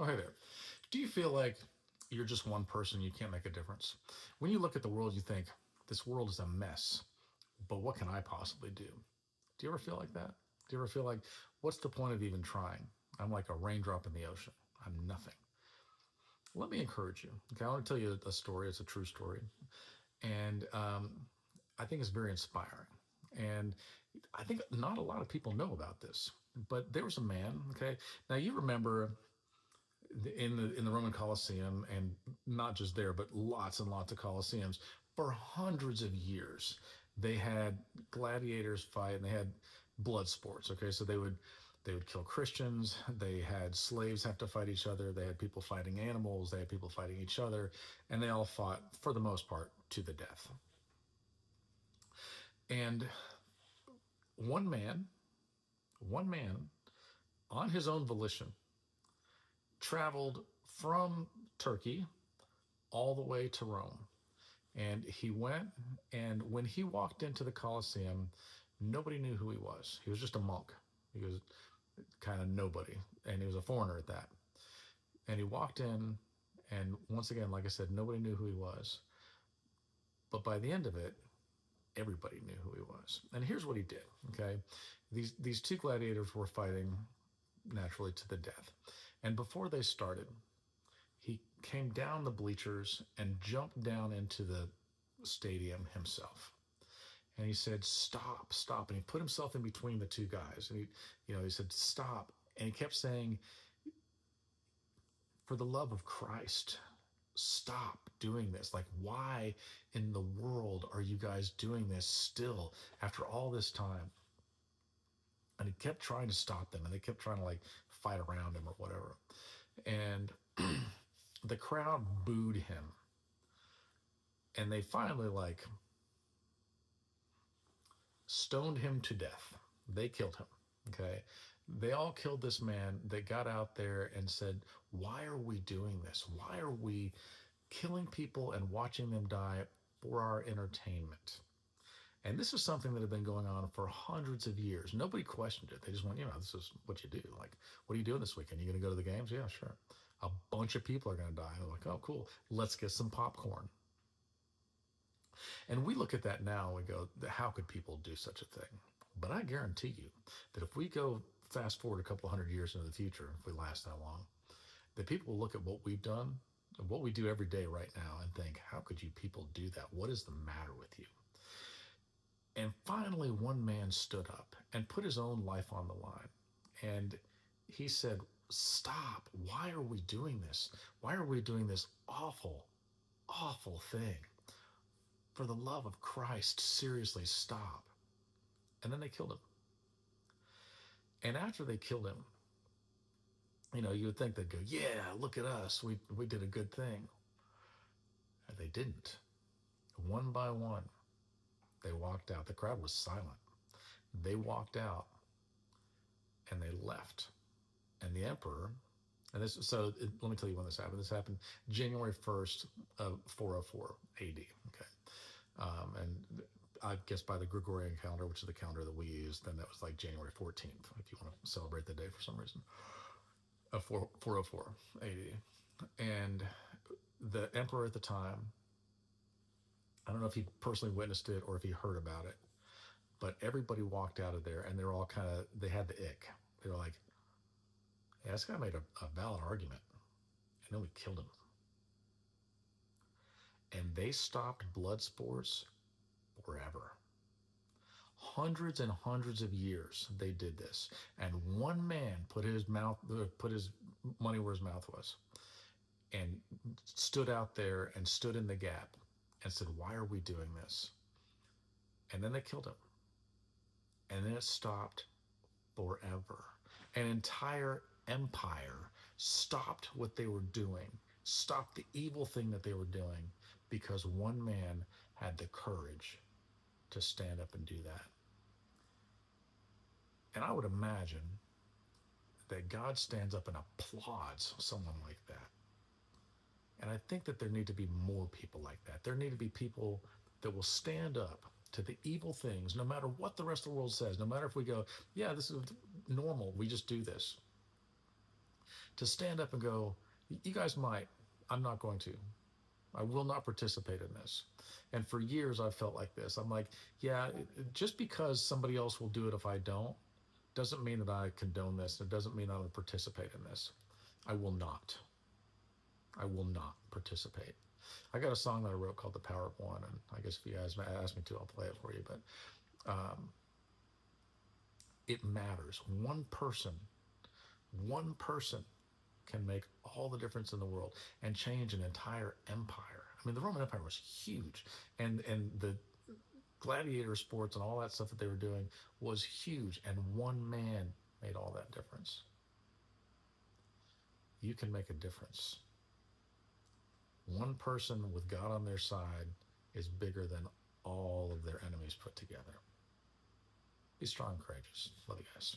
Oh, hey there. Do you feel like you're just one person, you can't make a difference? When you look at the world, you think, this world is a mess, but what can I possibly do? Do you ever feel like that? Do you ever feel like, what's the point of even trying? I'm like a raindrop in the ocean. I'm nothing. Let me encourage you. Okay, I want to tell you a story. It's a true story. And I think it's very inspiring. And I think not a lot of people know about this, but there was a man. Okay, now you remember in the Roman Colosseum, and not just there, but lots and lots of Colosseums for hundreds of years. They had gladiators fight, and they had blood sports. Okay, so they would kill Christians. They had slaves have to fight each other. They had people fighting animals. They had people fighting each other, and they all fought for the most part to the death. And one man, one man, on his own volition, traveled from Turkey all the way to Rome. And he went, and when he walked into the Colosseum, nobody knew who he was. He was just a monk. He was kind of nobody, and he was a foreigner at that. And he walked in, and once again, like I said, nobody knew who he was. But by the end of it, everybody knew who he was. And here's what he did. Okay, these two gladiators were fighting naturally to the death, and before they started, he came down the bleachers and jumped down into the stadium himself. And he said, "Stop, stop." And he put himself in between the two guys. And he said, "Stop." And he kept saying, "For the love of Christ, stop doing this. Like, why in the world are you guys doing this still after all this time?" And he kept trying to stop them, and they kept trying to like fight around him or whatever. And the crowd booed him, and they finally like stoned him to death. They killed him. Okay, they all killed this man. They got out there and said, "Why are we doing this? Why are we killing people and watching them die for our entertainment?" And this is something that had been going on for hundreds of years. Nobody questioned it. They just went, this is what you do. Like, what are you doing this weekend? You going to go to the games? Yeah, sure. A bunch of people are going to die. And they're like, oh, cool. Let's get some popcorn. And we look at that now and we go, how could people do such a thing? But I guarantee you that if we go fast forward a couple hundred years into the future, if we last that long, that people will look at what we've done, what we do every day right now, and think, how could you people do that? What is the matter with you? And finally, one man stood up and put his own life on the line. And he said, "Stop. Why are we doing this? Why are we doing this awful, awful thing? For the love of Christ, seriously, stop." And then they killed him. And after they killed him, you would think they'd go, "Yeah, look at us. We did a good thing." And they didn't. One by one, they walked out. The crowd was silent. They walked out and they left. And the emperor, let me tell you when this happened. This happened January 1st of 404 AD. Okay. And I guess by the Gregorian calendar, which is the calendar that we use, then that was like January 14th, if you want to celebrate the day for some reason, of 404 AD. And the emperor at the time, I don't know if he personally witnessed it or if he heard about it, but everybody walked out of there and they're all they had the ick. They were like, "Yeah, this guy made a valid argument, and then we killed him." And they stopped blood sports forever. Hundreds and hundreds of years they did this. And one man put his money where his mouth was and stood out there and stood in the gap and said, "Why are we doing this?" And then they killed him. And then it stopped forever. An entire empire stopped what they were doing, stopped the evil thing that they were doing, because one man had the courage to stand up and do that. And I would imagine that God stands up and applauds someone like that. And I think that there need to be more people like that. There need to be people that will stand up to the evil things, no matter what the rest of the world says, no matter if we go, "Yeah, this is normal, we just do this." to stand up and go, you guys might, I'm not going to. I will not participate in this. And for years, I've felt like this. I'm like, yeah, just because somebody else will do it if I don't, doesn't mean that I condone this. It doesn't mean I will participate in this. I will not. I will not participate. I got a song that I wrote called The Power of One, and I guess if you guys ask me to, I'll play it for you. But it matters. One person can make all the difference in the world and change an entire empire. I mean, the Roman Empire was huge, and the gladiator sports and all that stuff that they were doing was huge, and one man made all that difference. You can make a difference. One person with God on their side is bigger than all of their enemies put together. Be strong, courageous. Love you guys.